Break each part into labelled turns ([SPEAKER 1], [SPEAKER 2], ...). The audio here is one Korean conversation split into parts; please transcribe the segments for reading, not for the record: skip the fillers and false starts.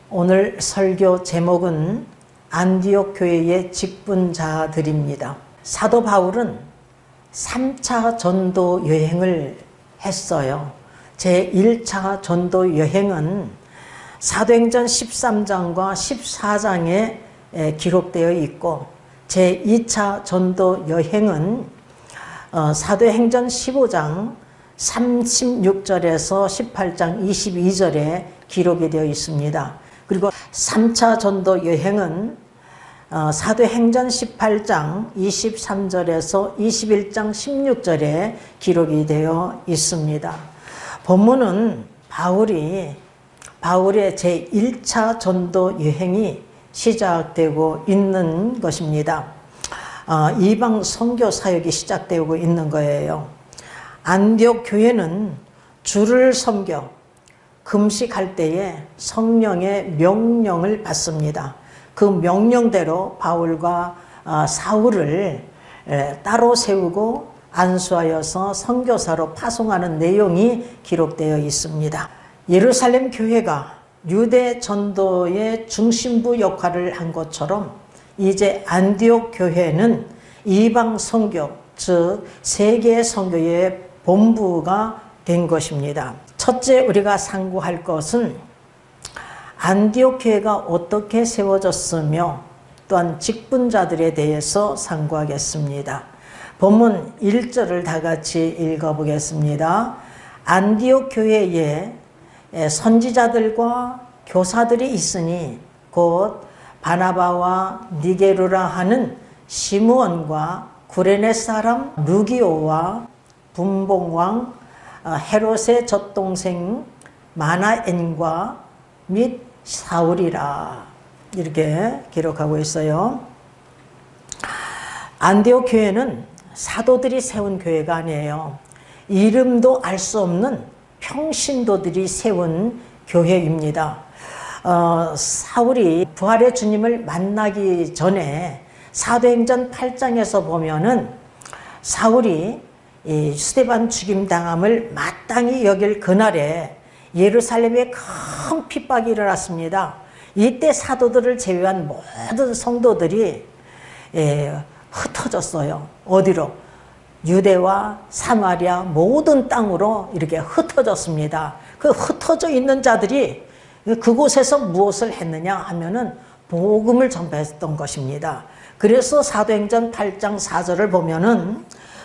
[SPEAKER 1] 오늘 설교 제목은 안디옥 교회의 직분자들입니다. 사도 바울은 3차 전도 여행을 했어요. 제1차 전도 여행은 사도행전 13장과 14장에 기록되어 있고, 제2차 전도 여행은 사도행전 15장 36절에서 18장 22절에 기록이 되어 있습니다. 그리고 3차 전도 여행은 사도행전 18장 23절에서 21장 16절에 기록이 되어 있습니다. 본문은 바울의 제1차 전도 여행이 시작되고 있는 것입니다. 이방 선교 사역이 시작되고 있는 거예요. 안디옥 교회는 주를 섬겨 금식할 때에 성령의 명령을 받습니다. 그 명령대로 바울과 사울을 따로 세우고 안수하여서 선교사로 파송하는 내용이 기록되어 있습니다. 예루살렘 교회가 유대 전도의 중심부 역할을 한 것처럼 이제 안디옥 교회는 이방 선교, 즉 세계 선교의 본부가 된 것입니다. 첫째, 우리가 상고할 것은 안디옥 교회가 어떻게 세워졌으며 또한 직분자들에 대해서 상고하겠습니다. 본문 1절을 다 같이 읽어보겠습니다. 안디옥 교회에 선지자들과 교사들이 있으니 곧 바나바와 니게루라 하는 시므온과 구레네 사람 루기오와 분봉왕 헤롯의 젖동생 마나엔과 및 사울이라, 이렇게 기록하고 있어요. 안디옥 교회는 사도들이 세운 교회가 아니에요. 이름도 알 수 없는 평신도들이 세운 교회입니다. 사울이 부활의 주님을 만나기 전에 사도행전 8장에서 보면은 사울이 스데반 죽임당함을 마땅히 여길 그날에 예루살렘에 큰 핍박이 일어났습니다. 이때 사도들을 제외한 모든 성도들이 흩어졌어요. 어디로? 유대와 사마리아 모든 땅으로 이렇게 흩어졌습니다. 그 흩어져 있는 자들이 그곳에서 무엇을 했느냐 하면은 복음을 전파했던 것입니다. 그래서 사도행전 8장 4절을 보면은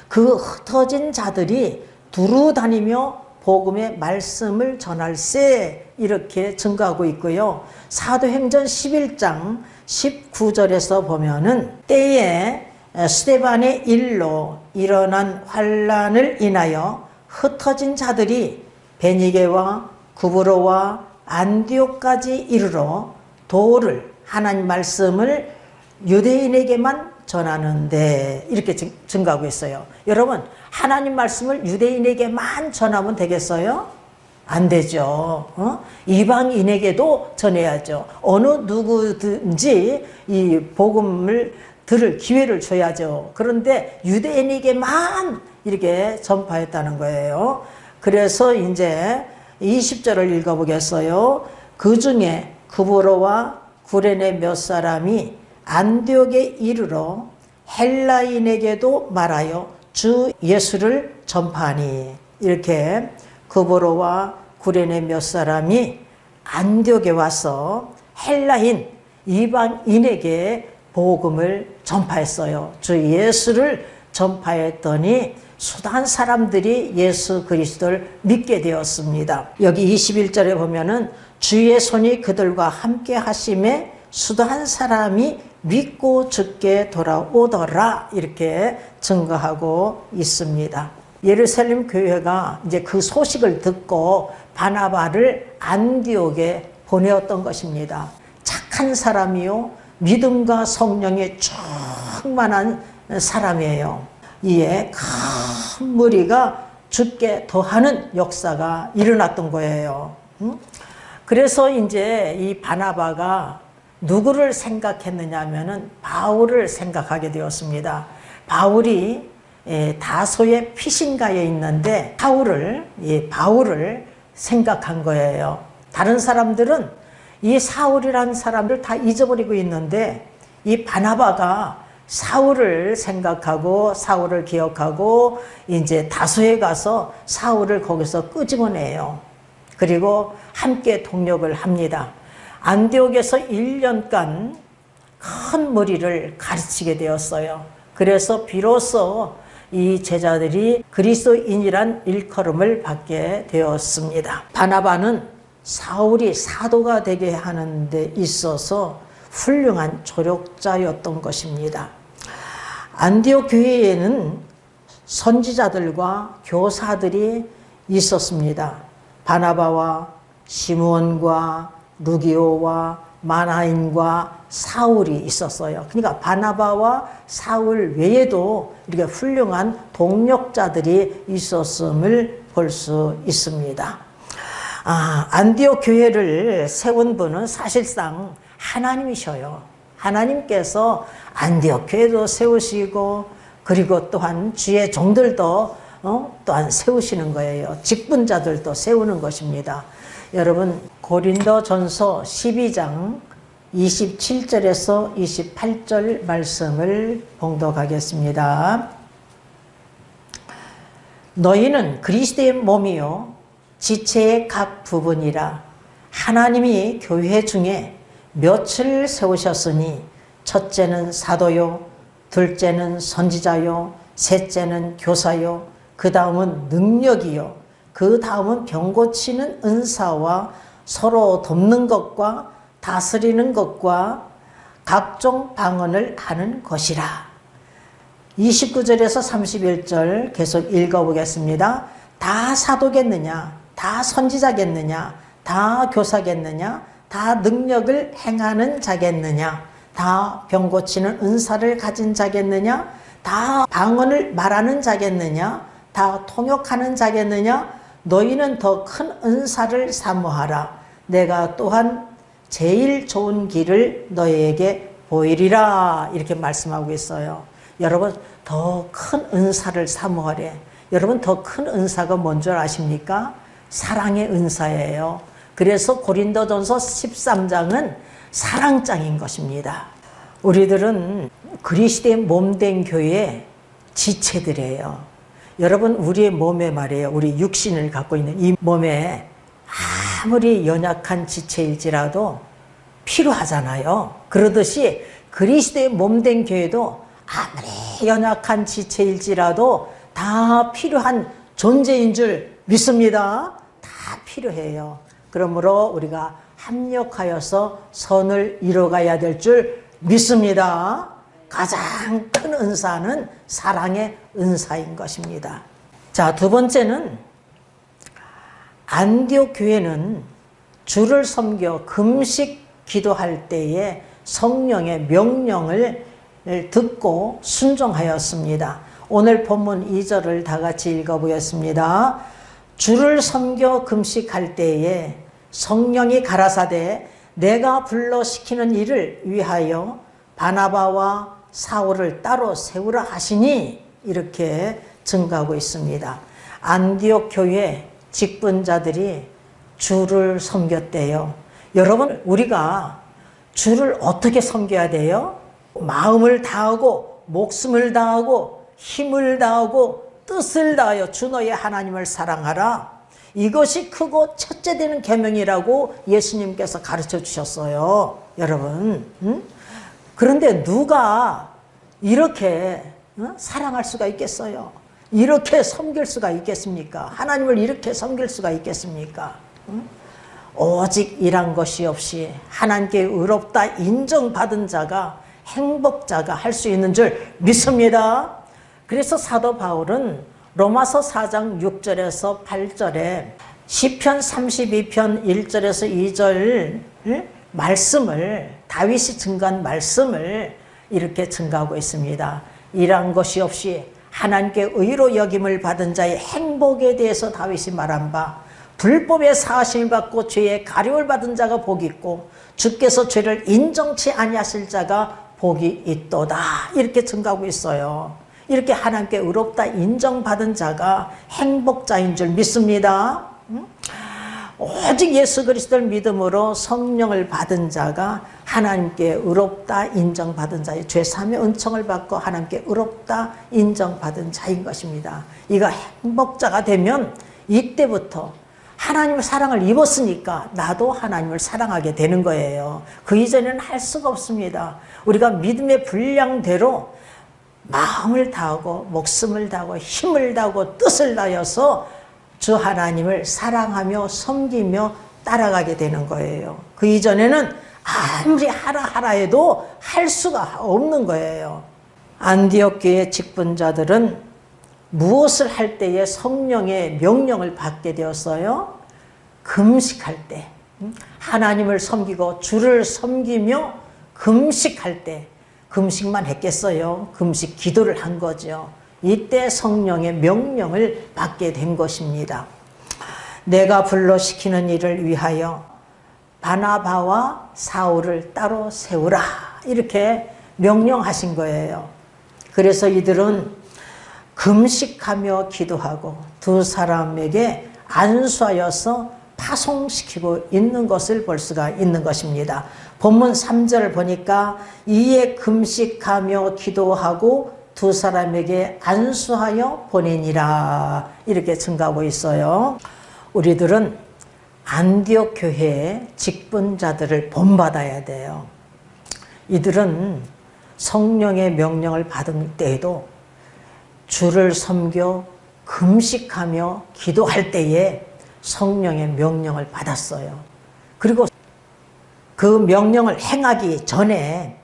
[SPEAKER 1] 그 흩어진 자들이 두루 다니며 복음의 말씀을 전할세, 이렇게 증거하고 있고요. 사도행전 11장 19절에서 보면은 때에 스데반의 일로 일어난 환란을 인하여 흩어진 자들이 베니게와 구브로와 안디옥까지 이르러 도를, 하나님 말씀을 유대인에게만 전하는데, 이렇게 증거하고 있어요. 여러분, 하나님 말씀을 유대인에게만 전하면 되겠어요? 안 되죠. 이방인에게도 전해야죠. 어느 누구든지 이 복음을 들을 기회를 줘야죠. 그런데 유대인에게만 이렇게 전파했다는 거예요. 그래서 이제 20절을 읽어보겠어요. 그 중에 구브로와 구레네 몇 사람이 안디옥에 이르러 헬라인에게도 말하여 주 예수를 전파하니, 이렇게 구브로와 구레네 몇 사람이 안디옥에 와서 헬라인 이방인에게 복음을 전파했어요. 주 예수를 전파했더니 수단 사람들이 예수 그리스도를 믿게 되었습니다. 여기 21절에 보면은 주의 손이 그들과 함께 하심에 수단 사람이 믿고 죽게 돌아오더라, 이렇게 증거하고 있습니다. 예루살렘 교회가 이제 그 소식을 듣고 바나바를 안디옥에 보내었던 것입니다. 착한 사람이요, 믿음과 성령에 충만한 사람이에요. 이에 큰 무리가 죽게 더하는 역사가 일어났던 거예요. 그래서 이제 이 바나바가 누구를 생각했느냐 하면은 바울을 생각하게 되었습니다. 바울이 다소의 피신가에 있는데 바울을 생각한 거예요. 다른 사람들은 이 사울이라는 사람들 다 잊어버리고 있는데 이 바나바가 사울을 생각하고 사울을 기억하고 이제 다소에 가서 사울을 거기서 끄집어내요. 그리고 함께 동력을 합니다. 안디옥에서 1년간 큰 무리를 가르치게 되었어요. 그래서 비로소 이 제자들이 그리스도인이란 일컬음을 받게 되었습니다. 바나바는 사울이 사도가 되게 하는 데 있어서 훌륭한 조력자였던 것입니다. 안디옥 교회에는 선지자들과 교사들이 있었습니다. 바나바와 시므온과 루기오와 마나인과 사울이 있었어요. 그러니까 바나바와 사울 외에도 이렇게 훌륭한 동력자들이 있었음을 볼 수 있습니다. 안디옥 교회를 세운 분은 사실상 하나님이셔요. 하나님께서 안디옥 교회도 세우시고 그리고 또한 주의 종들도 또한 세우시는 거예요. 직분자들도 세우는 것입니다. 여러분 고린도전서 12장 27절에서 28절 말씀을 봉독하겠습니다. 너희는 그리스도의 몸이요 지체의 각 부분이라. 하나님이 교회 중에 몇을 세우셨으니 첫째는 사도요, 둘째는 선지자요, 셋째는 교사요, 그 다음은 능력이요, 그 다음은 병 고치는 은사와 서로 돕는 것과 다스리는 것과 각종 방언을 하는 것이라. 29절에서 31절 계속 읽어보겠습니다. 다 사도겠느냐? 다 선지자겠느냐? 다 교사겠느냐? 다 능력을 행하는 자겠느냐? 다 병 고치는 은사를 가진 자겠느냐? 다 방언을 말하는 자겠느냐? 다 통역하는 자겠느냐? 너희는 더 큰 은사를 사모하라. 내가 또한 제일 좋은 길을 너희에게 보이리라. 이렇게 말씀하고 있어요. 여러분 더 큰 은사를 사모하래. 여러분 더 큰 은사가 뭔 줄 아십니까? 사랑의 은사예요. 그래서 고린도전서 13장은 사랑장인 것입니다. 우리들은 그리스도의 몸된 교회의 지체들이에요. 여러분 우리의 몸에 말이에요. 우리 육신을 갖고 있는 이 몸에 아무리 연약한 지체일지라도 필요하잖아요. 그러듯이 그리스도의 몸된 교회도 아무리 연약한 지체일지라도 다 필요한 존재인 줄 믿습니다. 다 필요해요. 그러므로 우리가 합력하여서 선을 이뤄가야 될 줄 믿습니다. 가장 큰 은사는 사랑의 은사인 것입니다. 자, 두 번째는 안디옥 교회는 주를 섬겨 금식 기도할 때에 성령의 명령을 듣고 순종하였습니다. 오늘 본문 2절을 다 같이 읽어보겠습니다. 주를 섬겨 금식할 때에 성령이 가라사대 내가 불러 시키는 일을 위하여 바나바와 사울을 따로 세우라 하시니 이렇게 증가하고 있습니다. 안디옥 교회 직분자들이 주를 섬겼대요. 여러분 우리가 주를 어떻게 섬겨야 돼요? 마음을 다하고 목숨을 다하고 힘을 다하고 뜻을 다하여 주 너의 하나님을 사랑하라. 이것이 크고 첫째 되는 계명이라고 예수님께서 가르쳐 주셨어요. 여러분 그런데 누가 이렇게 사랑할 수가 있겠어요? 이렇게 섬길 수가 있겠습니까? 하나님을 이렇게 섬길 수가 있겠습니까? 오직 일한 것이 없이 하나님께 의롭다 인정받은 자가 행복자가 할 수 있는 줄 믿습니다. 그래서 사도 바울은 로마서 4장 6절에서 8절에 시편 32편 1절에서 2절 말씀을 다윗이 증거한 말씀을 이렇게 증거하고 있습니다. 일한 것이 없이 하나님께 의로 여김을 받은 자의 행복에 대해서 다윗이 말한 바 불법의 사하심을 받고 죄의 가림을 받은 자가 복이 있고 주께서 죄를 인정치 아니하실 자가 복이 있도다. 이렇게 증거하고 있어요. 이렇게 하나님께 의롭다 인정받은 자가 행복자인 줄 믿습니다. 오직 예수 그리스도를 믿음으로 성령을 받은 자가 하나님께 의롭다 인정받은 자의 죄사함의 은총을 받고 하나님께 의롭다 인정받은 자인 것입니다. 이가 행복자가 되면 이때부터 하나님의 사랑을 입었으니까 나도 하나님을 사랑하게 되는 거예요. 그 이전에는 할 수가 없습니다. 우리가 믿음의 분량대로 마음을 다하고 목숨을 다하고 힘을 다하고 뜻을 다해서 주 하나님을 사랑하며 섬기며 따라가게 되는 거예요. 그 이전에는 아무리 하라 해도 할 수가 없는 거예요. 안디옥 교회 직분자들은 무엇을 할 때에 성령의 명령을 받게 되었어요? 금식할 때, 하나님을 섬기고 주를 섬기며 금식할 때, 금식만 했겠어요? 금식 기도를 한 거죠. 이때 성령의 명령을 받게 된 것입니다. 내가 불러시키는 일을 위하여 바나바와 사울을 따로 세우라, 이렇게 명령하신 거예요. 그래서 이들은 금식하며 기도하고 두 사람에게 안수하여서 파송시키고 있는 것을 볼 수가 있는 것입니다. 본문 3절을 보니까 이에 금식하며 기도하고 두 사람에게 안수하여 보내니라, 이렇게 증가하고 있어요. 우리들은 안디옥 교회의 직분자들을 본받아야 돼요. 이들은 성령의 명령을 받은 때에도 주를 섬겨 금식하며 기도할 때에 성령의 명령을 받았어요. 그리고 그 명령을 행하기 전에,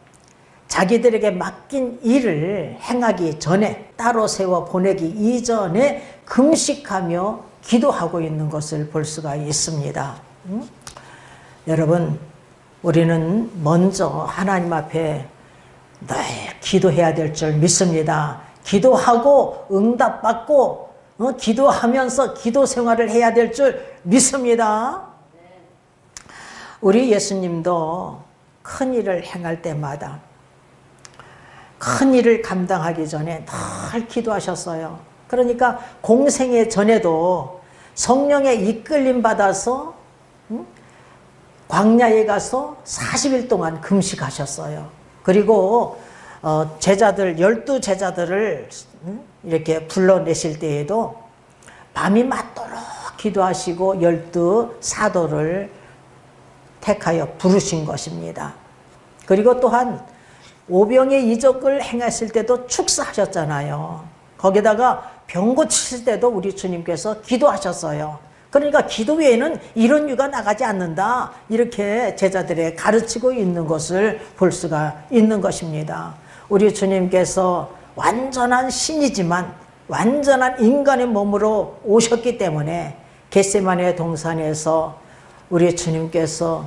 [SPEAKER 1] 자기들에게 맡긴 일을 행하기 전에, 따로 세워 보내기 이전에 금식하며 기도하고 있는 것을 볼 수가 있습니다. 여러분, 우리는 먼저 하나님 앞에 늘 기도해야 될 줄 믿습니다. 기도하고 응답받고 기도하면서 기도 생활을 해야 될 줄 믿습니다. 우리 예수님도 큰 일을 행할 때마다 큰 일을 감당하기 전에 늘 기도하셨어요. 그러니까 공생애 전에도 성령의 이끌림 받아서 광야에 가서 40일 동안 금식하셨어요. 그리고 제자들, 12제자들을 이렇게 불러내실 때에도 밤이 맞도록 기도하시고 12사도를 택하여 부르신 것입니다. 그리고 또한 오병의 이적을 행하실 때도 축사하셨잖아요. 거기다가 병 고치실 때도 우리 주님께서 기도하셨어요. 그러니까 기도 외에는 이런 유가 나가지 않는다, 이렇게 제자들에 가르치고 있는 것을 볼 수가 있는 것입니다. 우리 주님께서 완전한 신이지만 완전한 인간의 몸으로 오셨기 때문에 겟세마네 동산에서 우리 주님께서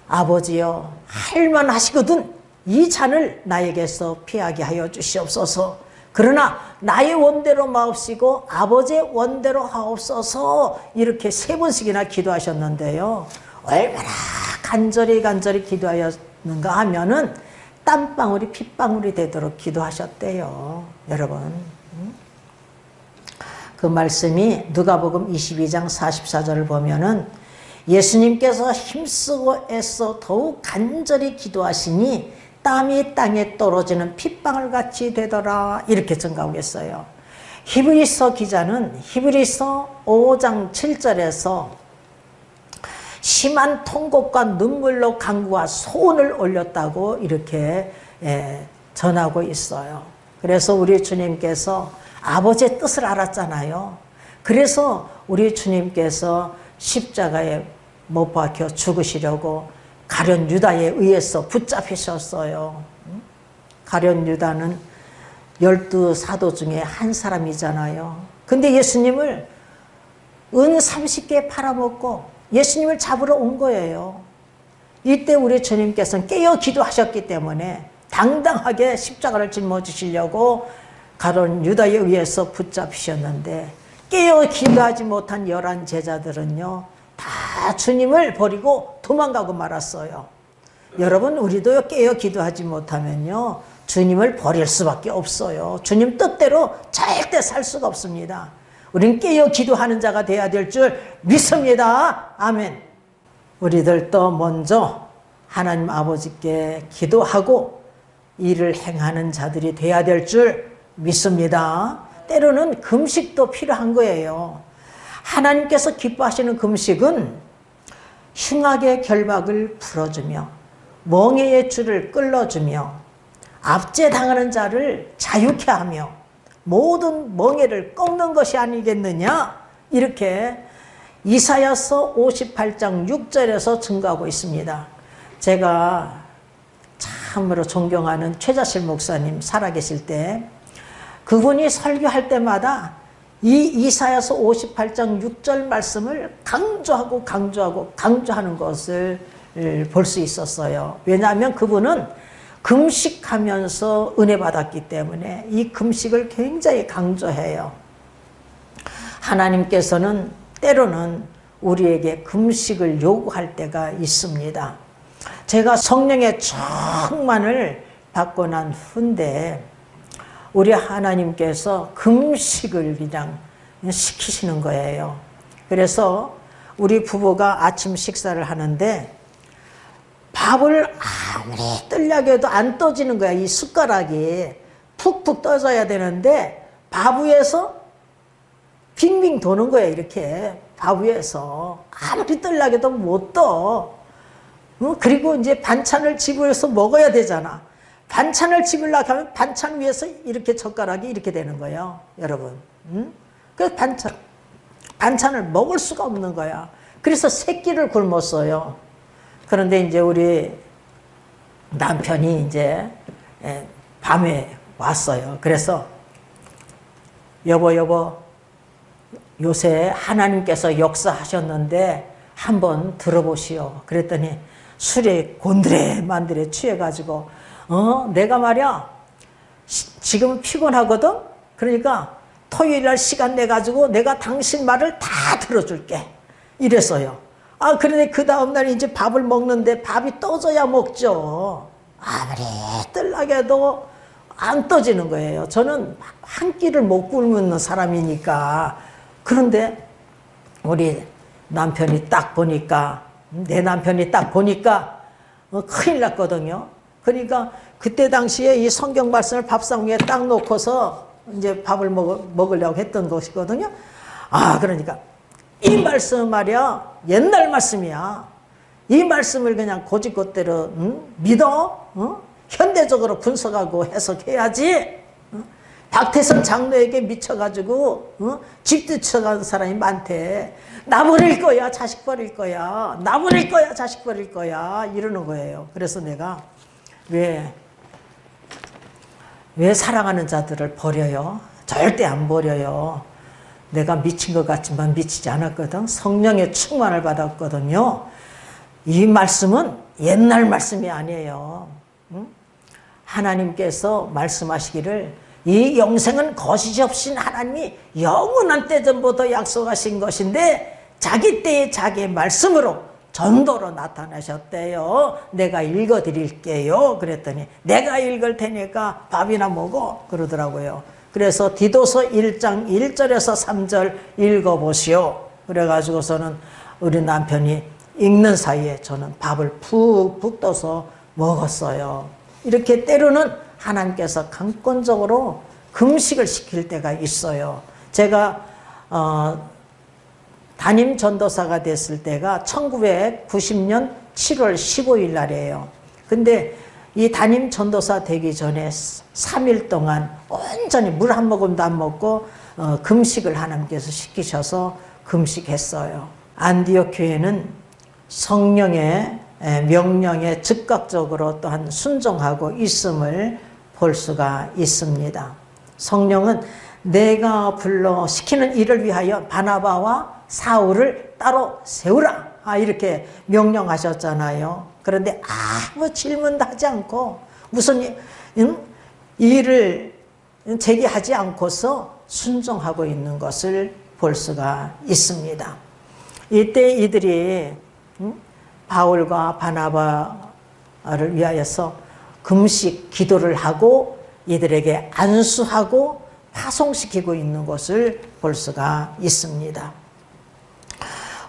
[SPEAKER 1] 아버지여, 할만하시거든 이 잔을 나에게서 피하게 하여 주시옵소서. 그러나 나의 원대로 마옵시고 아버지의 원대로 하옵소서, 이렇게 3번씩이나 기도하셨는데요. 얼마나 간절히 기도하였는가 하면은 땀방울이 핏방울이 되도록 기도하셨대요. 여러분, 그 말씀이 누가복음 22장 44절을 보면은 예수님께서 힘쓰고 애써 더욱 간절히 기도하시니 땀이 땅에 떨어지는 핏방울 같이 되더라, 이렇게 증가하고 있어요. 히브리서 기자는 히브리서 5장 7절에서 심한 통곡과 눈물로 간구와 소원을 올렸다고 이렇게 전하고 있어요. 그래서 우리 주님께서 아버지의 뜻을 알았잖아요. 그래서 우리 주님께서 십자가에 못 박혀 죽으시려고 가룟 유다에 의해서 붙잡히셨어요. 가룟 유다는 12사도 중에 한 사람이잖아요. 근데 예수님을 은 30개 팔아먹고 예수님을 잡으러 온 거예요. 이때 우리 주님께서는 깨어 기도하셨기 때문에 당당하게 십자가를 짊어지시려고 가룟 유다에 의해서 붙잡히셨는데, 깨어 기도하지 못한 11 제자들은요 다 주님을 버리고 도망가고 말았어요. 여러분, 우리도 깨어 기도하지 못하면요 주님을 버릴 수밖에 없어요. 주님 뜻대로 절대 살 수가 없습니다. 우린 깨어 기도하는 자가 되어야 될 줄 믿습니다. 아멘. 우리들도 먼저 하나님 아버지께 기도하고 일을 행하는 자들이 되어야 될 줄 믿습니다. 때로는 금식도 필요한 거예요. 하나님께서 기뻐하시는 금식은 흉악의 결박을 풀어주며 멍에의 줄을 끌어주며 압제당하는 자를 자유케 하며 모든 멍에를 꺾는 것이 아니겠느냐, 이렇게 이사야서 58장 6절에서 증거하고 있습니다. 제가 참으로 존경하는 최자실 목사님 살아계실 때 그분이 설교할 때마다 이 이사야서 58장 6절 말씀을 강조하는 것을 볼 수 있었어요. 왜냐하면 그분은 금식하면서 은혜 받았기 때문에 이 금식을 굉장히 강조해요. 하나님께서는 때로는 우리에게 금식을 요구할 때가 있습니다. 제가 성령의 충만을 받고 난 후인데 우리 하나님께서 금식을 그냥 시키시는 거예요. 그래서 우리 부부가 아침 식사를 하는데 밥을 아무리 뜨려고 해도 안 떠지는 거야. 이 숟가락이 푹푹 떠져야 되는데 밥 위에서 빙빙 도는 거야. 이렇게 밥 위에서 아무리 뜨려고 해도 못 떠. 그리고 이제 반찬을 집어서 먹어야 되잖아. 반찬을 집으려고 하면 반찬 위에서 이렇게 젓가락이 이렇게 되는 거예요. 여러분. 그래서 반찬을 먹을 수가 없는 거야. 그래서 세 끼를 굶었어요. 그런데 이제 우리 남편이 이제 밤에 왔어요. 그래서 여보 요새 하나님께서 역사하셨는데 한번 들어보시오. 그랬더니 술에 곤드레만드레 취해가지고 내가 말이야 지금 피곤하거든. 그러니까 토요일날 시간 내가지고 내가 당신 말을 다 들어줄게 이랬어요. 그런데 그 다음날 이제 밥을 먹는데 밥이 떠져야 먹죠. 아무리 뜰라게 해도 안 떠지는 거예요. 저는 한 끼를 못 굶는 사람이니까. 그런데 우리 남편이 딱 보니까, 내 남편이 딱 보니까 큰일 났거든요. 그러니까 그때 당시에 이 성경 말씀을 밥상 위에 딱 놓고서 이제 밥을 먹으려고 했던 것이거든요. 그러니까 이 말씀 말이야 옛날 말씀이야. 이 말씀을 그냥 고집것대로 믿어? 현대적으로 분석하고 해석해야지. 박태선 장로에게 미쳐가지고 집 뒤쳐가는 사람이 많대. 나 버릴 거야, 자식 버릴 거야. 나 버릴 거야, 자식 버릴 거야. 이러는 거예요. 그래서 내가 왜 사랑하는 자들을 버려요? 절대 안 버려요. 내가 미친 것 같지만 미치지 않았거든. 성령의 충만을 받았거든요. 이 말씀은 옛날 말씀이 아니에요. 하나님께서 말씀하시기를 이 영생은 거짓이 없인 하나님이 영원한 때전부터 약속하신 것인데 자기 때에 자기의 말씀으로 전도로 나타나셨대요. 내가 읽어드릴게요. 그랬더니 내가 읽을 테니까 밥이나 먹어 그러더라고요. 그래서 디도서 1장 1절에서 3절 읽어보시오. 그래가지고서는 우리 남편이 읽는 사이에 저는 밥을 푹푹 떠서 먹었어요. 이렇게 때로는 하나님께서 강권적으로 금식을 시킬 때가 있어요. 제가 담임 전도사가 됐을 때가 1990년 7월 15일 날이에요. 근데 이 담임 전도사 되기 전에 3일 동안 온전히 물 한 모금도 안 먹고 금식을 하나님께서 시키셔서 금식했어요. 안디옥 교회는 성령의 명령에 즉각적으로 또한 순종하고 있음을 볼 수가 있습니다. 성령은 내가 불러 시키는 일을 위하여 바나바와 사울을 따로 세우라 이렇게 명령하셨잖아요. 그런데 아무 질문도 하지 않고 무슨 일을 제기하지 않고서 순종하고 있는 것을 볼 수가 있습니다. 이때 이들이 바울과 바나바를 위하여서 금식 기도를 하고 이들에게 안수하고 파송시키고 있는 것을 볼 수가 있습니다.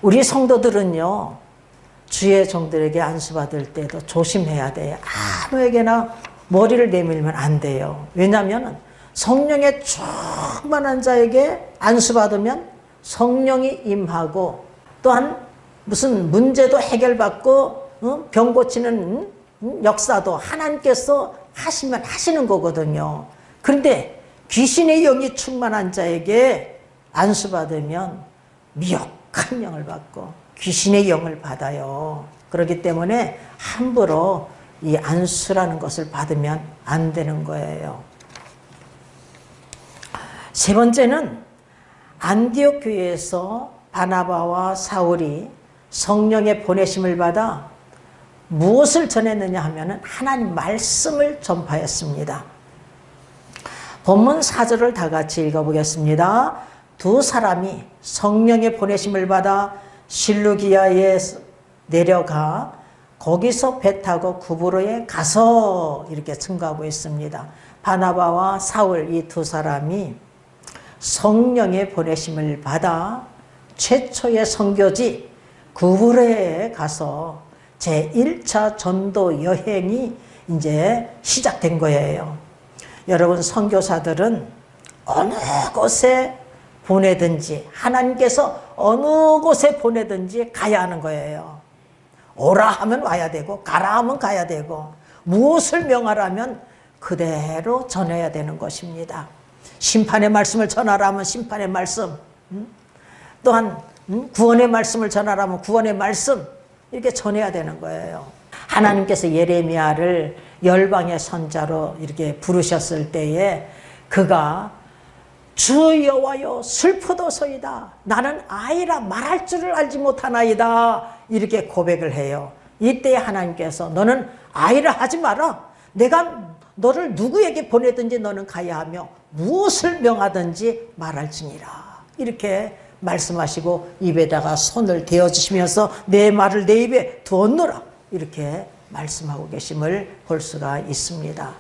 [SPEAKER 1] 우리 성도들은요, 주의 종들에게 안수받을 때도 조심해야 돼요. 아무에게나 머리를 내밀면 안 돼요. 왜냐하면 성령의 충만한 자에게 안수받으면 성령이 임하고, 또한 무슨 문제도 해결받고 병 고치는 역사도 하나님께서 하시면 하시는 거거든요. 그런데 귀신의 영이 충만한 자에게 안수받으면 미혹한 영을 받고 귀신의 영을 받아요. 그렇기 때문에 함부로 이 안수라는 것을 받으면 안 되는 거예요. 세 번째는 안디옥 교회에서 바나바와 사울이 성령의 보내심을 받아 무엇을 전했느냐 하면은 하나님 말씀을 전파했습니다. 본문 4절을 다 같이 읽어보겠습니다. 두 사람이 성령의 보내심을 받아 실루기아에 내려가 거기서 배 타고 구브로에 가서 이렇게 증거하고 있습니다. 바나바와 사울 이 두 사람이 성령의 보내심을 받아 최초의 선교지 구브로에 가서 제1차 전도 여행이 이제 시작된 거예요. 여러분, 선교사들은 어느 곳에 보내든지 하나님께서 어느 곳에 보내든지 가야 하는 거예요. 오라 하면 와야 되고 가라 하면 가야 되고 무엇을 명하라면 그대로 전해야 되는 것입니다. 심판의 말씀을 전하라면 심판의 말씀, 또한 구원의 말씀을 전하라면 구원의 말씀, 이렇게 전해야 되는 거예요. 하나님께서 예레미야를 열방의 선자로 이렇게 부르셨을 때에 그가 주 여호와여 슬프도소이다. 나는 아이라 말할 줄을 알지 못하나이다. 이렇게 고백을 해요. 이때 하나님께서 너는 아이라 하지 마라. 내가 너를 누구에게 보내든지 너는 가야 하며 무엇을 명하든지 말할지니라. 이렇게 말씀하시고 입에다가 손을 대어주시면서 내 말을 내 입에 두었노라. 이렇게 말씀하고 계심을 볼 수가 있습니다.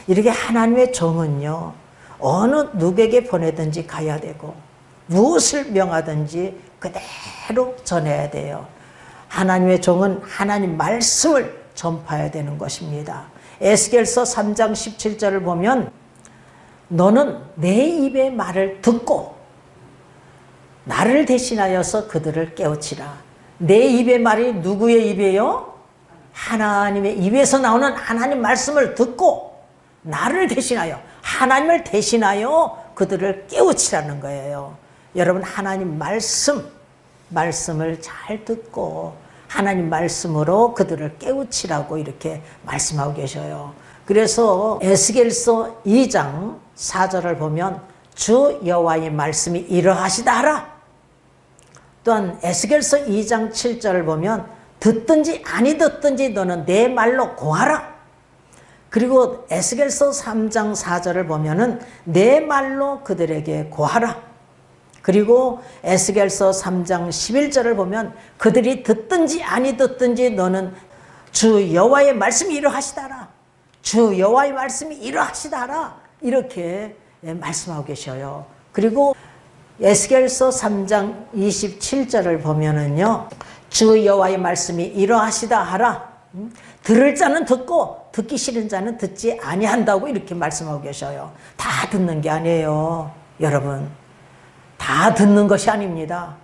[SPEAKER 1] 이렇게 하나님의 종은요, 어느 누구에게 보내든지 가야 되고 무엇을 명하든지 그대로 전해야 돼요. 하나님의 종은 하나님 말씀을 전파해야 되는 것입니다. 에스겔서 3장 17절을 보면 너는 내 입의 말을 듣고 나를 대신하여서 그들을 깨우치라. 내 입의 말이 누구의 입이에요? 하나님의 입에서 나오는 하나님 말씀을 듣고 나를 대신하여, 하나님을 대신하여 그들을 깨우치라는 거예요. 여러분, 하나님 말씀을 잘 듣고 하나님 말씀으로 그들을 깨우치라고 이렇게 말씀하고 계셔요. 그래서 에스겔서 2장 4절을 보면 주 여호와의 말씀이 이러하시다 하라. 또한 에스겔서 2장 7절을 보면 듣든지 아니 듣든지 너는 내 말로 고하라. 그리고 에스겔서 3장 4절을 보면은 내 말로 그들에게 고하라. 그리고 에스겔서 3장 11절을 보면 그들이 듣든지 아니 듣든지 너는 주 여호와의 말씀이 이러하시다라. 주 여호와의 말씀이 이러하시다라. 이렇게 말씀하고 계셔요. 그리고 에스겔서 3장 27절을 보면은요, 주 여호와의 말씀이 이러하시다 하라. 들을 자는 듣고 듣기 싫은 자는 듣지 아니한다고 이렇게 말씀하고 계셔요. 다 듣는 게 아니에요. 여러분, 다 듣는 것이 아닙니다.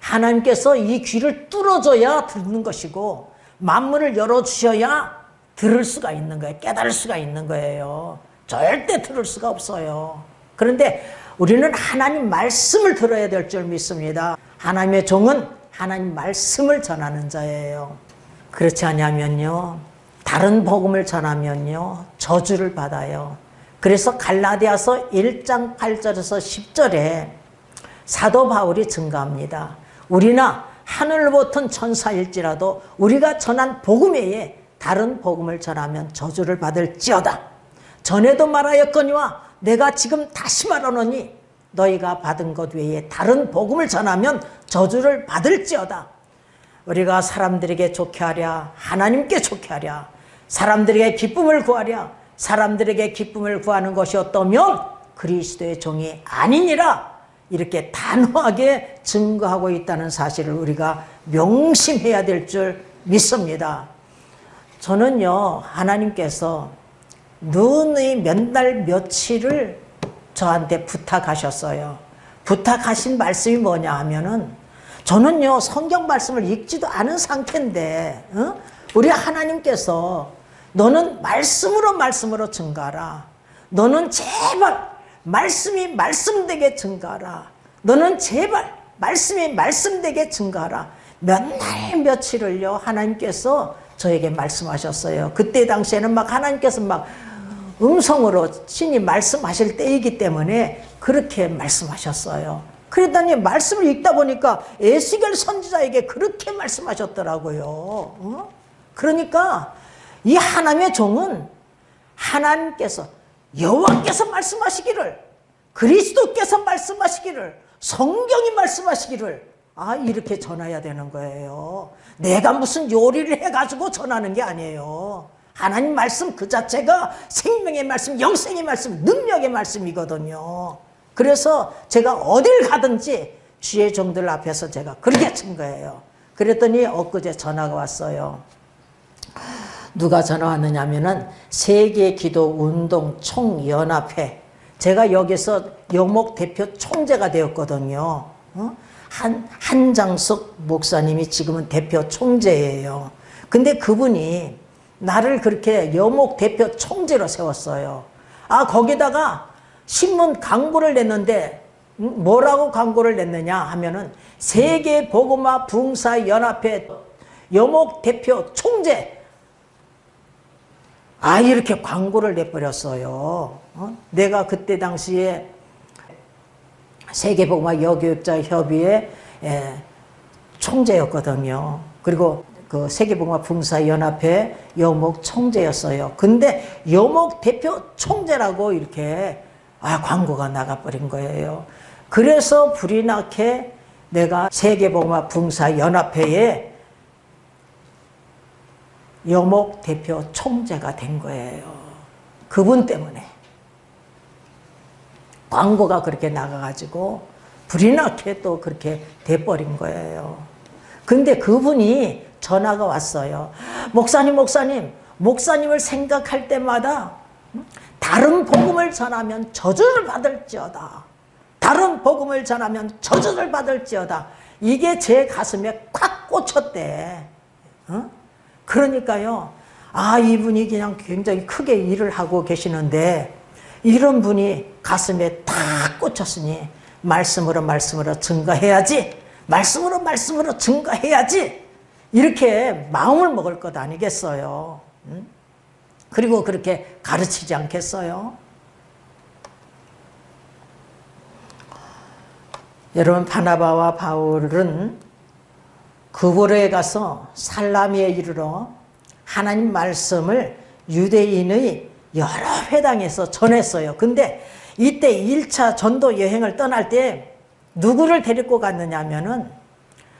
[SPEAKER 1] 하나님께서 이 귀를 뚫어줘야 듣는 것이고 만문을 열어주셔야 들을 수가 있는 거예요. 깨달을 수가 있는 거예요. 절대 들을 수가 없어요. 그런데 우리는 하나님 말씀을 들어야 될 줄 믿습니다. 하나님의 종은 하나님 말씀을 전하는 자예요. 그렇지 않으면요, 다른 복음을 전하면요 저주를 받아요. 그래서 갈라디아서 1장 8절에서 10절에 사도 바울이 증거합니다. 우리나 하늘을 보튼 천사일지라도 우리가 전한 복음 외에 다른 복음을 전하면 저주를 받을지어다. 전에도 말하였거니와 내가 지금 다시 말하노니 너희가 받은 것 외에 다른 복음을 전하면 저주를 받을지어다. 우리가 사람들에게 좋게 하랴, 하나님께 좋게 하랴, 사람들에게 기쁨을 구하랴, 사람들에게 기쁨을 구하는 것이 어떠면 그리스도의 종이 아니니라 이렇게 단호하게 증거하고 있다는 사실을 우리가 명심해야 될 줄 믿습니다. 저는요, 하나님께서 누누이 몇 날 며칠을 저한테 부탁하셨어요. 부탁하신 말씀이 뭐냐 하면은, 저는요 성경 말씀을 읽지도 않은 상태인데 우리 하나님께서 너는 말씀으로 증가하라. 너는 제발 말씀이 말씀되게 증가하라. 너는 제발 말씀이 말씀되게 증가하라. 몇 날 며칠을요 하나님께서 저에게 말씀하셨어요. 그때 당시에는 막 하나님께서 막 음성으로 신이 말씀하실 때이기 때문에 그렇게 말씀하셨어요. 그랬더니 말씀을 읽다 보니까 에스겔 선지자에게 그렇게 말씀하셨더라고요. 그러니까 이 하나님의 종은 하나님께서, 여호와께서 말씀하시기를, 그리스도께서 말씀하시기를, 성경이 말씀하시기를 이렇게 전해야 되는 거예요. 내가 무슨 요리를 해가지고 전하는 게 아니에요. 하나님 말씀 그 자체가 생명의 말씀, 영생의 말씀, 능력의 말씀이거든요. 그래서 제가 어딜 가든지 주의 종들 앞에서 제가 그렇게 친 거예요. 그랬더니 엊그제 전화가 왔어요. 누가 전화 왔느냐면은 세계기도운동총연합회, 제가 여기서 여목 대표 총재가 되었거든요. 한장숙 목사님이 지금은 대표 총재예요. 근데 그분이 나를 그렇게 여목 대표 총재로 세웠어요. 거기다가 신문 광고를 냈는데 뭐라고 광고를 냈느냐 하면은 세계복음화 붕사연합회 여목 대표 총재, 이렇게 광고를 내버렸어요. 내가 그때 당시에 세계복음화 여교육자협의회 총재였거든요. 그리고 그 세계복음화 붕사연합회 여목 총재였어요. 근데 여목 대표 총재라고 이렇게 광고가 나가버린 거예요. 그래서 불이 나게 내가 세계복음화 붕사연합회에 여목 대표 총재가 된 거예요. 그분 때문에 광고가 그렇게 나가가지고 불이 나게 또 그렇게 돼버린 거예요. 근데 그분이 전화가 왔어요. 목사님을 생각할 때마다 다른 복음을 전하면 저주를 받을지어다. 다른 복음을 전하면 저주를 받을지어다. 이게 제 가슴에 콱 꽂혔대. 그러니까요, 이분이 그냥 굉장히 크게 일을 하고 계시는데 이런 분이 가슴에 탁 꽂혔으니 말씀으로 증거해야지, 말씀으로 증거해야지, 이렇게 마음을 먹을 것 아니겠어요. 그리고 그렇게 가르치지 않겠어요? 여러분, 바나바와 바울은 그보로에 가서 살라미에 이르러 하나님 말씀을 유대인의 여러 회당에서 전했어요. 근데 이때 1차 전도 여행을 떠날 때 누구를 데리고 갔느냐 하면은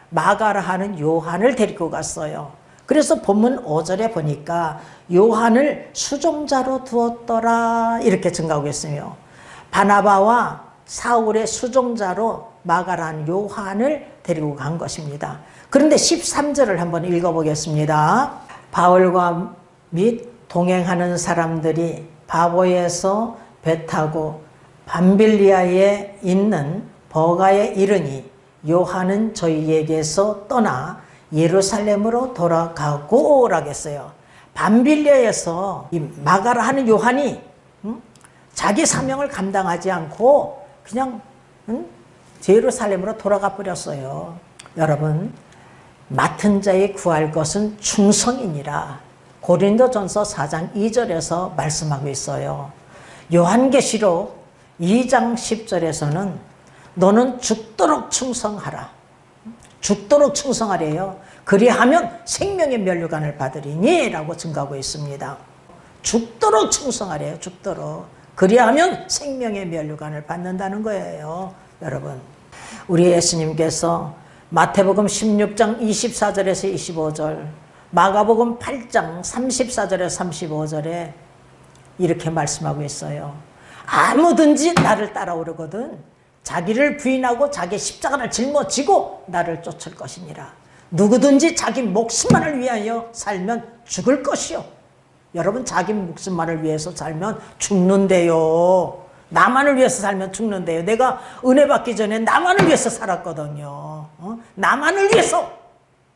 [SPEAKER 1] 마가라 하는 요한을 데리고 갔어요. 그래서 본문 5절에 보니까 요한을 수종자로 두었더라 이렇게 증가하고 있으며, 바나바와 사울의 수종자로 마가라는 요한을 데리고 간 것입니다. 그런데 13절을 한번 읽어보겠습니다. 바울과 및 동행하는 사람들이 바보에서 배 타고 밤빌리아에 있는 버가에 이르니 요한은 저희에게서 떠나 예루살렘으로 돌아가고 오라겠어요. 밤빌리아에서 이 마가라 하는 요한이 자기 사명을 감당하지 않고 그냥 예루살렘으로 돌아가 버렸어요. 여러분, 맡은 자의 구할 것은 충성이니라 고린도전서 4장 2절에서 말씀하고 있어요. 요한계시록 2장 10절에서는 너는 죽도록 충성하라. 죽도록 충성하래요. 그리하면 생명의 면류관을 받으리니 라고 증가하고 있습니다. 죽도록 충성하래요. 죽도록. 그리하면 생명의 면류관을 받는다는 거예요. 여러분, 우리 예수님께서 마태복음 16장 24절에서 25절, 마가복음 8장 34절에서 35절에 이렇게 말씀하고 있어요. 아무든지 나를 따라오려거든 자기를 부인하고 자기 십자가를 짊어지고 나를 쫓을 것이니라. 누구든지 자기 목숨만을 위하여 살면 죽을 것이요. 여러분 자기 목숨만을 위해서 살면 죽는데요. 나만을 위해서 살면 죽는데요. 내가 은혜 받기 전에 나만을 위해서 살았거든요. 나만을 위해서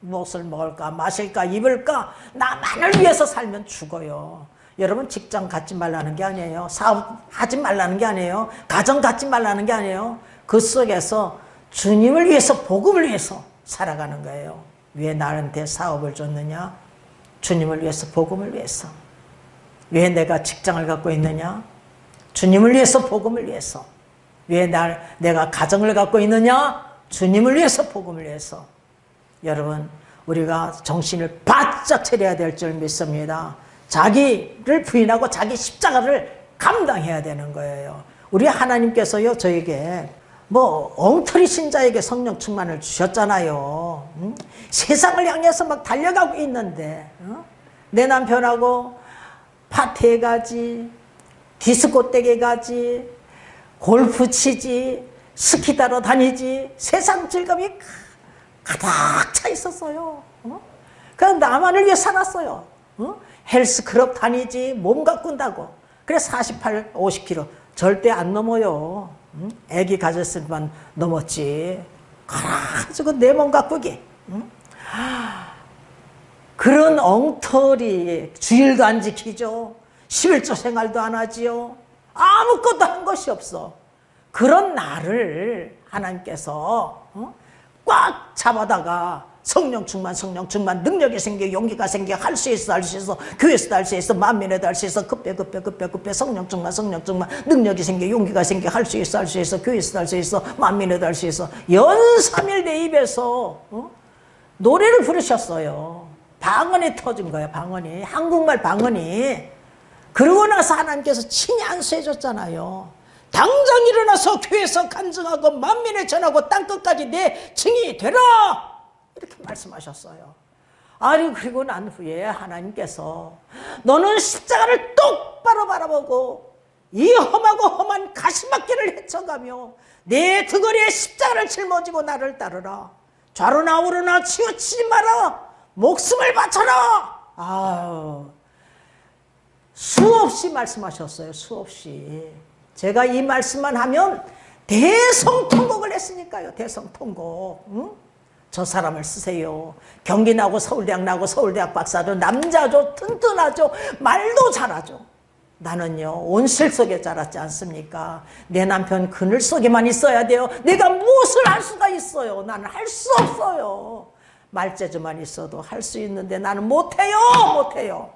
[SPEAKER 1] 무엇을 먹을까 마실까 입을까 나만을 위해서 살면 죽어요. 여러분 직장 갖지 말라는 게 아니에요. 사업 하지 말라는 게 아니에요. 가정 갖지 말라는 게 아니에요. 그 속에서 주님을 위해서 복음을 위해서 살아가는 거예요. 왜 나한테 사업을 줬느냐? 주님을 위해서 복음을 위해서. 왜 내가 직장을 갖고 있느냐? 주님을 위해서 복음을 위해서. 왜 내가 가정을 갖고 있느냐? 주님을 위해서 복음을 위해서. 여러분 우리가 정신을 바짝 차려야 될 줄 믿습니다. 자기를 부인하고 자기 십자가를 감당해야 되는 거예요. 우리 하나님께서요 저에게 뭐 엉터리 신자에게 성령 충만을 주셨잖아요. 세상을 향해서 막 달려가고 있는데 내 남편하고 파티에 가지, 디스코 댁에 가지, 골프 치지, 스키 타러 다니지, 세상 즐거움이 가득 차 있었어요. 그냥 나만을 위해 살았어요. 헬스클럽 다니지, 몸 가꾼다고. 그래 48, 50kg 절대 안 넘어요. 애기 가졌을 때만 넘었지. 가지고 내 몸 가꾸기. 그런 엉터리 주일도 안 지키죠. 11조 생활도 안 하지요. 아무것도 한 것이 없어. 그런 나를 하나님께서 꽉 잡아다가 성령 충만 능력이 생겨 용기가 생겨 할 수 있어 교회에서도 할 수 있어 만민에도 할 수 있어 급해 성령 충만 능력이 생겨 용기가 생겨 할 수 있어 교회에서도 할 수 있어 만민에도 할 수 있어 연삼일 내 입에서 노래를 부르셨어요. 방언이 터진 거야. 방언이 한국말 방언이. 그러고 나서 하나님께서 친히 안수해 줬잖아요. 당장 일어나서 교회에서 간증하고 만민에 전하고 땅끝까지 내 증인이 되라 이렇게 말씀하셨어요. 아니 그리고 난 후에 하나님께서 너는 십자가를 똑바로 바라보고 이 험하고 험한 가시밭길을 헤쳐가며 내 등허리에 십자가를 짊어지고 나를 따르라. 좌로나 우로나 치우치지 마라. 목숨을 바쳐라. 아유, 수없이 말씀하셨어요. 수없이. 제가 이 말씀만 하면 대성통곡을 했으니까요. 대성통곡. 응? 저 사람을 쓰세요. 경기 나고 서울대학 나고 서울대학 박사도 남자죠. 튼튼하죠. 말도 잘하죠. 나는요 온실 속에 자랐지 않습니까? 내 남편 그늘 속에만 있어야 돼요. 내가 무엇을 할 수가 있어요? 나는 할 수 없어요. 말재주만 있어도 할 수 있는데 나는 못해요.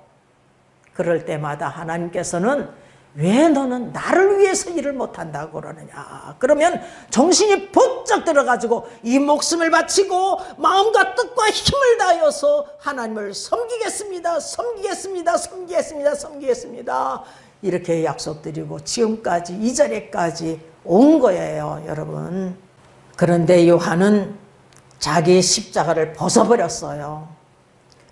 [SPEAKER 1] 그럴 때마다 하나님께서는 왜 너는 나를 위해서 일을 못한다고 그러느냐. 그러면 정신이 번쩍 들어가지고 이 목숨을 바치고 마음과 뜻과 힘을 다하여서 하나님을 섬기겠습니다. 이렇게 약속드리고 지금까지 이 자리까지 온 거예요, 여러분. 그런데 요한은 자기 십자가를 벗어버렸어요.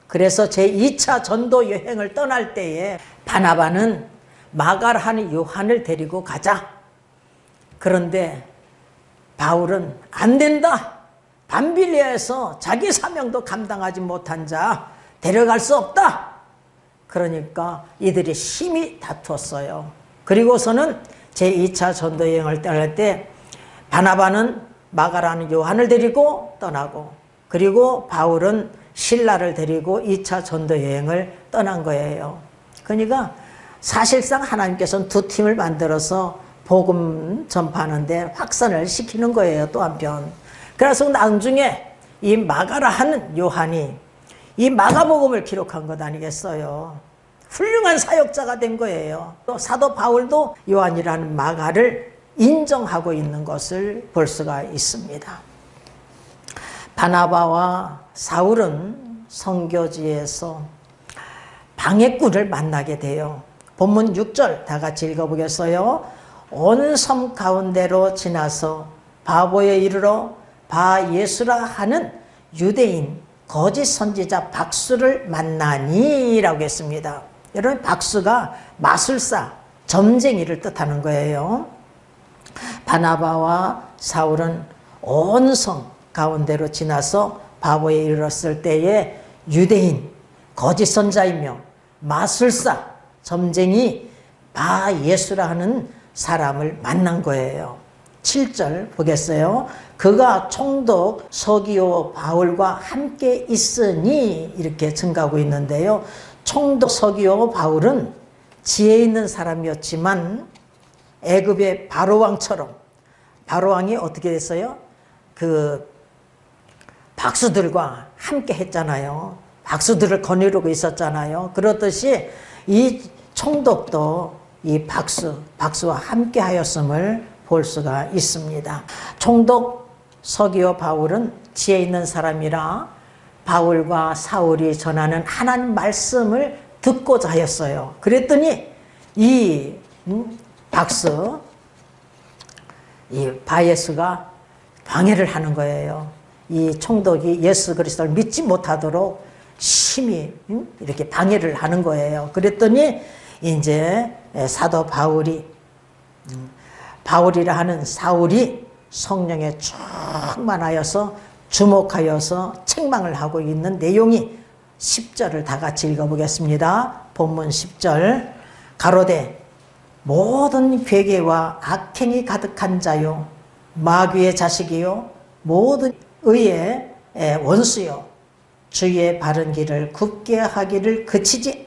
[SPEAKER 1] 그래서 제2차 전도 여행을 떠날 때에 바나바는 마가라는 요한을 데리고 가자. 그런데 바울은 안 된다. 밤빌리아에서 자기 사명도 감당하지 못한 자 데려갈 수 없다. 그러니까 이들이 심히 다투었어요. 그리고서는 제2차 전도 여행을 떠날 때 바나바는 마가라는 요한을 데리고 떠나고 그리고 바울은 실라를 데리고 2차 전도 여행을 떠난 거예요. 그러니까 사실상 하나님께서는 두 팀을 만들어서 복음 전파하는데 확산을 시키는 거예요. 또 한편. 그래서 나중에 이 마가라 하는 요한이 이 마가복음을 기록한 것 아니겠어요. 훌륭한 사역자가 된 거예요. 또 사도 바울도 요한이라는 마가를 인정하고 있는 것을 볼 수가 있습니다. 바나바와 사울은 선교지에서 방해꾼을 만나게 돼요. 본문 6절 다 같이 읽어보겠어요. 온 섬 가운데로 지나서 바보에 이르러 바 예수라 하는 유대인 거짓 선지자 박수를 만나니 라고 했습니다. 여러분 박수가 마술사, 점쟁이를 뜻하는 거예요. 바나바와 사울은 온 성 가운데로 지나서 바보에 이르렀을 때에 유대인 거짓 선자이며 마술사 점쟁이 바 예수라 하는 사람을 만난 거예요. 7절 보겠어요. 그가 총독 서기오 바울과 함께 있으니 이렇게 증가하고 있는데요. 총독 서기오 바울은 지혜 있는 사람이었지만 애굽의 바로왕처럼, 바로왕이 어떻게 됐어요? 그 박수들과 함께 했잖아요. 박수들을 거느리고 있었잖아요. 그렇듯이 이 총독도 이 박수와 함께 하였음을 볼 수가 있습니다. 총독 서기오 바울은 지혜 있는 사람이라 바울과 사울이 전하는 하나님 말씀을 듣고자 하였어요. 그랬더니 이 이 바예수가 방해를 하는 거예요. 이 총독이 예수 그리스도를 믿지 못하도록 심히 이렇게 방해를 하는 거예요. 그랬더니 이제 사도 바울이라 하는 사울이 성령에 충만하여서 주목하여서 책망을 하고 있는 내용이 10절을 다 같이 읽어보겠습니다. 본문 10절 가로되 모든 괴계와 악행이 가득한 자요 마귀의 자식이요 모든 의의 원수요 주의 바른 길을 굳게 하기를 그치지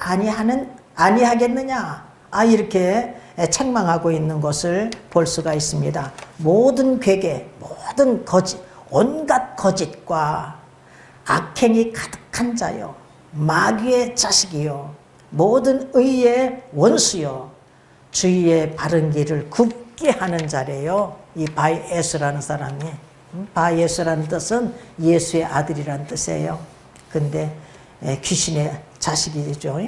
[SPEAKER 1] 아니하겠느냐 이렇게 책망하고 있는 것을 볼 수가 있습니다. 모든 괴계, 모든 거짓, 온갖 거짓과 악행이 가득한 자요 마귀의 자식이요 모든 의의 원수요 주의 바른 길을 굳게 하는 자래요. 이 바예수라는 사람이. 바예수라는 뜻은 예수의 아들이라는 뜻이에요. 근데 귀신의 자식이죠.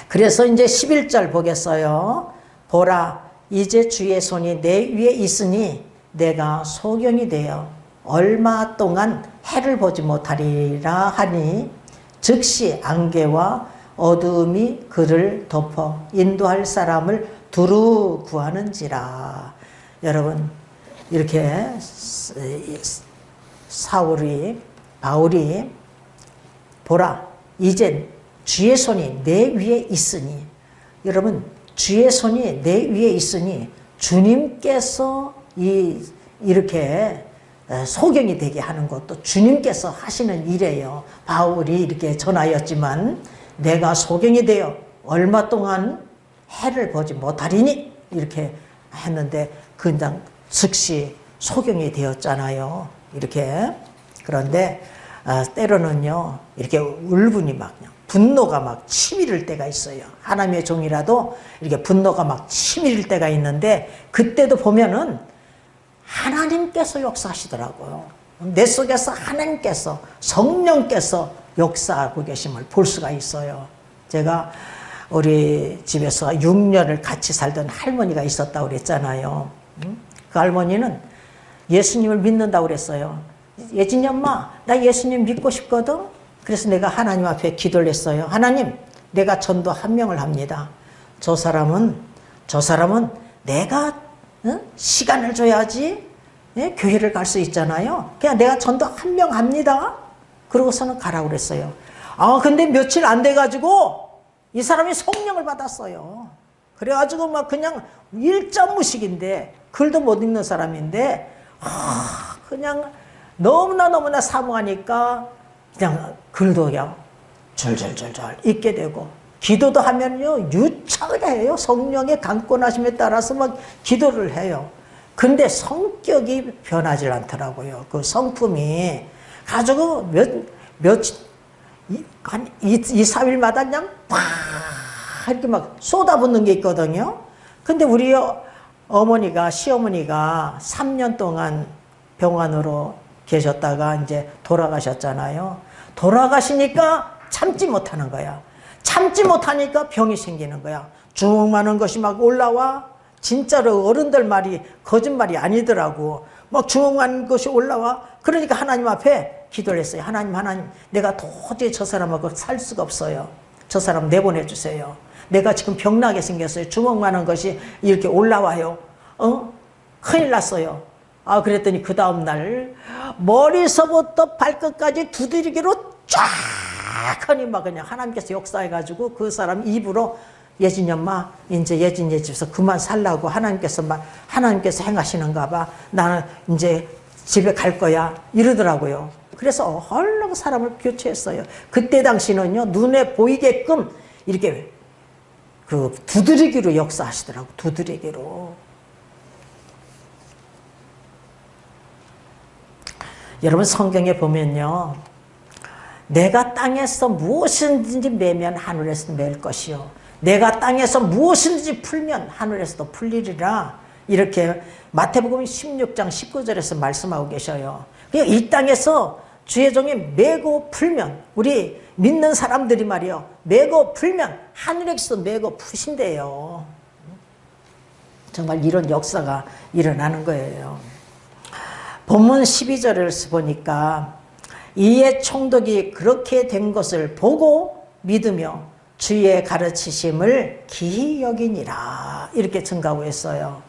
[SPEAKER 1] 그래서 이제 11절 보겠어요. 보라 이제 주의 손이 내 위에 있으니 내가 소경이 되어 얼마 동안 해를 보지 못하리라 하니 즉시 안개와 어두움이 그를 덮어 인도할 사람을 두루 구하는지라. 여러분 이렇게 바울이 보라 이젠 주의 손이 내 위에 있으니 여러분 주의 손이 내 위에 있으니 주님께서 이렇게 소경이 되게 하는 것도 주님께서 하시는 일이에요. 바울이 이렇게 전하였지만 내가 소경이 되어 얼마 동안 해를 보지 못하리니 이렇게 했는데 그냥 즉시 소경이 되었잖아요. 이렇게. 그런데 때로는요 이렇게 울분이 막 분노가 막 치밀을 때가 있어요. 하나님의 종이라도 이렇게 분노가 막 치밀을 때가 있는데 그때도 보면은 하나님께서 역사하시더라고요. 내 속에서 하나님께서 성령께서 역사하고 계심을 볼 수가 있어요. 제가 우리 집에서 6년을 같이 살던 할머니가 있었다고 그랬잖아요. 그 할머니는 예수님을 믿는다고 그랬어요. 예진이 엄마 나 예수님 믿고 싶거든. 그래서 내가 하나님 앞에 기도를 했어요. 하나님 내가 전도 1명을 합니다. 저 사람은 내가 시간을 줘야지 교회를 갈 수 있잖아요. 그냥 내가 전도 1명 합니다. 그러고서는 가라고 그랬어요. 근데 며칠 안 돼가지고 이 사람이 성령을 받았어요. 그래가지고 막 그냥 일자무식인데 글도 못 읽는 사람인데 그냥 너무나 사모하니까 그냥 글도 그냥 절절절절 읽게 되고 기도도 하면요 유창을 해요. 성령의 강권하심에 따라서 막 기도를 해요. 근데 성격이 변하지 않더라고요. 그 성품이 가지고 한 2, 3일마다 그냥 팍 이렇게 막 쏟아붓는 게 있거든요. 근데 우리 시어머니가 3년 동안 병원으로 계셨다가 이제 돌아가셨잖아요. 돌아가시니까 참지 못하는 거야. 참지 못하니까 병이 생기는 거야. 주먹만한 것이 막 올라와. 진짜로 어른들 말이 거짓말이 아니더라고. 막 주먹만한 것이 올라와. 그러니까 하나님 앞에 기도를 했어요. 하나님 내가 도저히 저 사람하고 살 수가 없어요. 저 사람 내보내주세요. 내가 지금 병나게 생겼어요. 주먹만한 것이 이렇게 올라와요. 큰일 났어요. 그랬더니 그 다음날 머리서부터 발끝까지 두드리기로 쫙 하니 막 그냥 하나님께서 역사해가지고 그 사람 입으로 예진이 엄마 이제 예진이 집에서 그만 살라고 하나님께서 행하시는가 봐. 나는 이제 집에 갈 거야 이러더라고요. 그래서 얼른 사람을 교체했어요. 그때 당시는요 눈에 보이게끔 이렇게 그 두드리기로 역사하시더라고. 두드리기로. 여러분 성경에 보면요 내가 땅에서 무엇이든지 매면 하늘에서 맬 것이요 내가 땅에서 무엇이든지 풀면 하늘에서도 풀리리라 이렇게 마태복음 16장 19절에서 말씀하고 계셔요. 그러니까 이 땅에서 주의 종이 매고 풀면 우리 믿는 사람들이 말이요 매고 풀면 하늘에서 매고 푸신대요. 정말 이런 역사가 일어나는 거예요. 본문 12절을 보니까 이에 총독이 그렇게 된 것을 보고 믿으며 주의 가르치심을 기히 여기니라 이렇게 증가하고 있어요.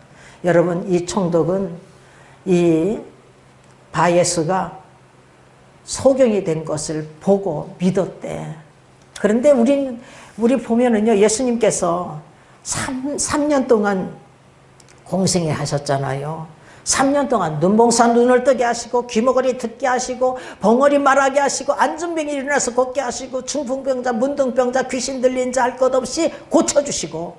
[SPEAKER 1] 여러분 이 총독은 이 바예스가 소경이 된 것을 보고 믿었대. 그런데 우리 보면은요 예수님께서 3년 동안 공생애 하셨잖아요. 3년 동안 눈봉사 눈을 뜨게 하시고 귀머거리 듣게 하시고 벙어리 말하게 하시고 앉은병이 일어나서 걷게 하시고 중풍병자 문둥병자 귀신 들린 자 할 것 없이 고쳐주시고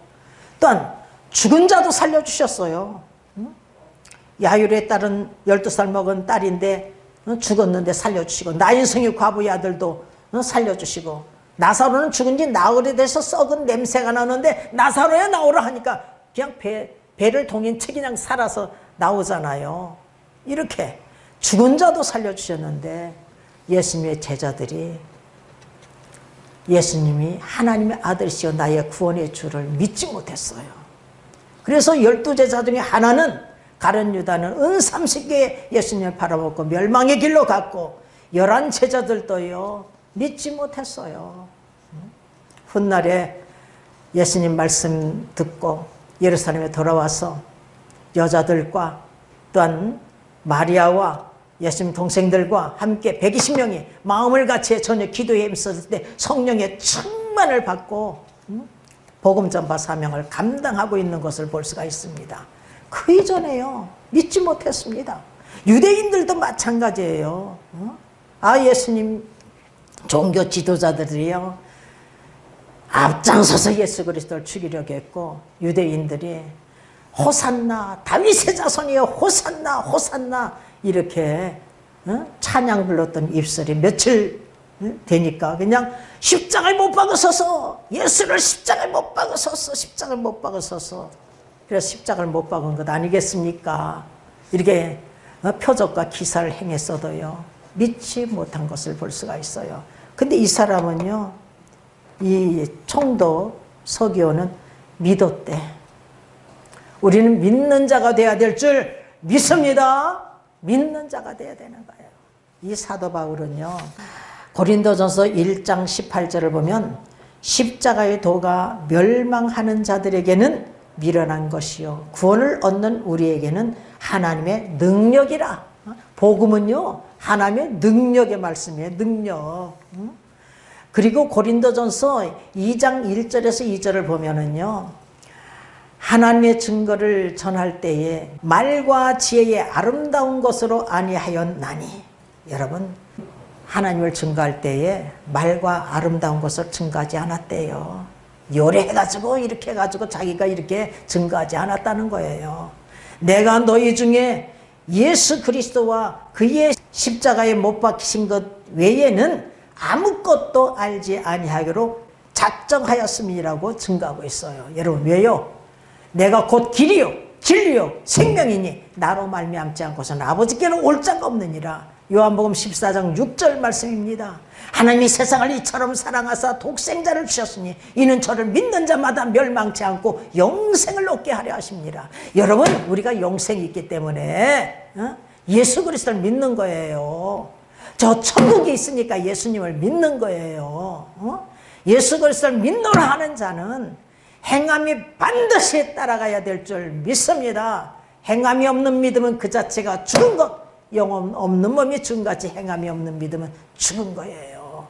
[SPEAKER 1] 또한 죽은 자도 살려주셨어요. 야율에 딸은 12살 먹은 딸인데 죽었는데 살려주시고 나인성의 과부의 아들도 살려주시고 나사로는 죽은 지 나흘이 돼서 썩은 냄새가 나는데 나사로야 나오라 하니까 그냥 배를 동인 채 그냥 살아서 나오잖아요. 이렇게 죽은 자도 살려주셨는데 예수님의 제자들이 예수님이 하나님의 아들이시여 나의 구원의 주를 믿지 못했어요. 그래서 12제자 중에 하나는 가룟 유다는 은 30개의 예수님을 팔아먹고 멸망의 길로 갔고 11제자들도요 믿지 못했어요. 훗날에 예수님 말씀 듣고 예루살렘에 돌아와서 여자들과 또한 마리아와 예수님 동생들과 함께 120명이 마음을 같이 저녁 기도에 힘썼을 때 성령의 충만을 받고 복음 전파 사명을 감당하고 있는 것을 볼 수가 있습니다. 그 이전에요 믿지 못했습니다. 유대인들도 마찬가지예요. 예수님 종교 지도자들이요 앞장서서 예수 그리스도를 죽이려고 했고 유대인들이 호산나 다윗의 자손이여 호산나 호산나 이렇게 찬양 불렀던 입술이 며칠 되니까 그냥 십자가를 못 박으소서 예수를 십자가를 못 박으소서 십자가를 못 박으소서 그래서 십자가를 못 박은 것 아니겠습니까? 이렇게 표적과 기사를 행했어도요 믿지 못한 것을 볼 수가 있어요. 근데 이 사람은요 이 총독 서기오는 믿었대. 우리는 믿는 자가 돼야 될 줄 믿습니다. 믿는 자가 돼야 되는 거예요. 이 사도 바울은요 고린도전서 1장 18절을 보면 십자가의 도가 멸망하는 자들에게는 미련한 것이요 구원을 얻는 우리에게는 하나님의 능력이라. 복음은요 하나님의 능력의 말씀이에요. 능력. 그리고 고린도전서 2장 1절에서 2절을 보면은요 하나님의 증거를 전할 때에 말과 지혜의 아름다운 것으로 아니하였나니. 여러분 하나님을 증거할 때에 말과 아름다운 것을 증거하지 않았대요. 요래해가지고 이렇게 해가지고 자기가 이렇게 증거하지 않았다는 거예요. 내가 너희 중에 예수 그리스도와 그의 십자가에 못 박히신 것 외에는 아무것도 알지 아니하기로 작정하였음이라고 증거하고 있어요. 여러분 왜요? 내가 곧 길이요 진리요 생명이니 나로 말미암지 않고서는 아버지께는 올 자가 없느니라. 요한복음 14장 6절 말씀입니다. 하나님이 세상을 이처럼 사랑하사 독생자를 주셨으니 이는 저를 믿는 자마다 멸망치 않고 영생을 얻게 하려 하십니다. 여러분 우리가 영생이 있기 때문에 예수 그리스도를 믿는 거예요. 저 천국이 있으니까 예수님을 믿는 거예요. 예수 그리스도를 믿노라 하는 자는 행함이 반드시 따라가야 될 줄 믿습니다. 행함이 없는 믿음은 그 자체가 죽은 것, 영혼 없는 몸이 죽은 같이 행함이 없는 믿음은 죽은 거예요.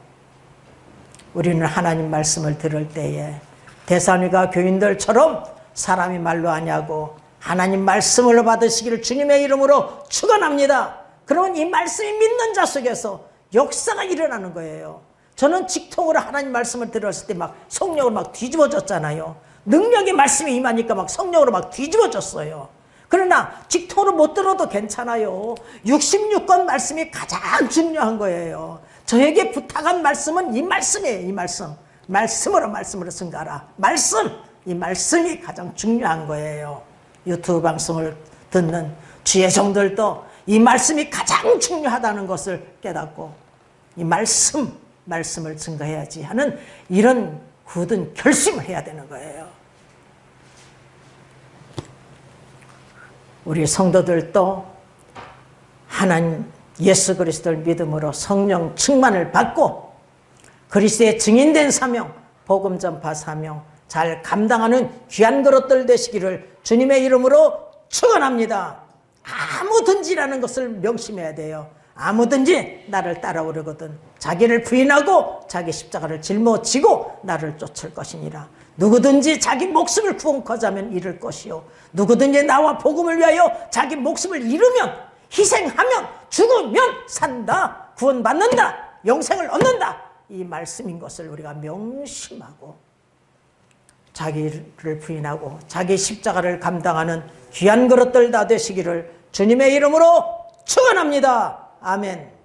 [SPEAKER 1] 우리는 하나님 말씀을 들을 때에 데살로니가 교인들처럼 사람이 말로 하냐고 하나님 말씀을 받으시기를 주님의 이름으로 축원합니다. 그러면 이 말씀이 믿는 자 속에서 역사가 일어나는 거예요. 저는 직통으로 하나님 말씀을 들었을 때 막 성령으로 막 뒤집어졌잖아요. 능력의 말씀이 임하니까 막 성령으로 막 뒤집어졌어요. 그러나 직통으로 못 들어도 괜찮아요. 66권 말씀이 가장 중요한 거예요. 저에게 부탁한 말씀은 이 말씀이에요. 이 말씀. 말씀으로 승가라. 말씀. 이 말씀이 가장 중요한 거예요. 유튜브 방송을 듣는 주의 종들도 이 말씀이 가장 중요하다는 것을 깨닫고 이 말씀을 증거해야지 하는 이런 굳은 결심을 해야 되는 거예요. 우리 성도들도 하나님 예수 그리스도를 믿음으로 성령 충만을 받고 그리스도의 증인된 사명, 복음 전파 사명 잘 감당하는 귀한 그릇들 되시기를 주님의 이름으로 축원합니다. 아무든지라는 것을 명심해야 돼요. 아무든지 나를 따라오려거든 자기를 부인하고 자기 십자가를 짊어지고 나를 쫓을 것이니라. 누구든지 자기 목숨을 구원코자 하면 잃을 것이요 누구든지 나와 복음을 위하여 자기 목숨을 잃으면 희생하면 죽으면 산다. 구원받는다. 영생을 얻는다. 이 말씀인 것을 우리가 명심하고 자기를 부인하고 자기 십자가를 감당하는 귀한 그릇들 다 되시기를 주님의 이름으로 축원합니다. 아멘.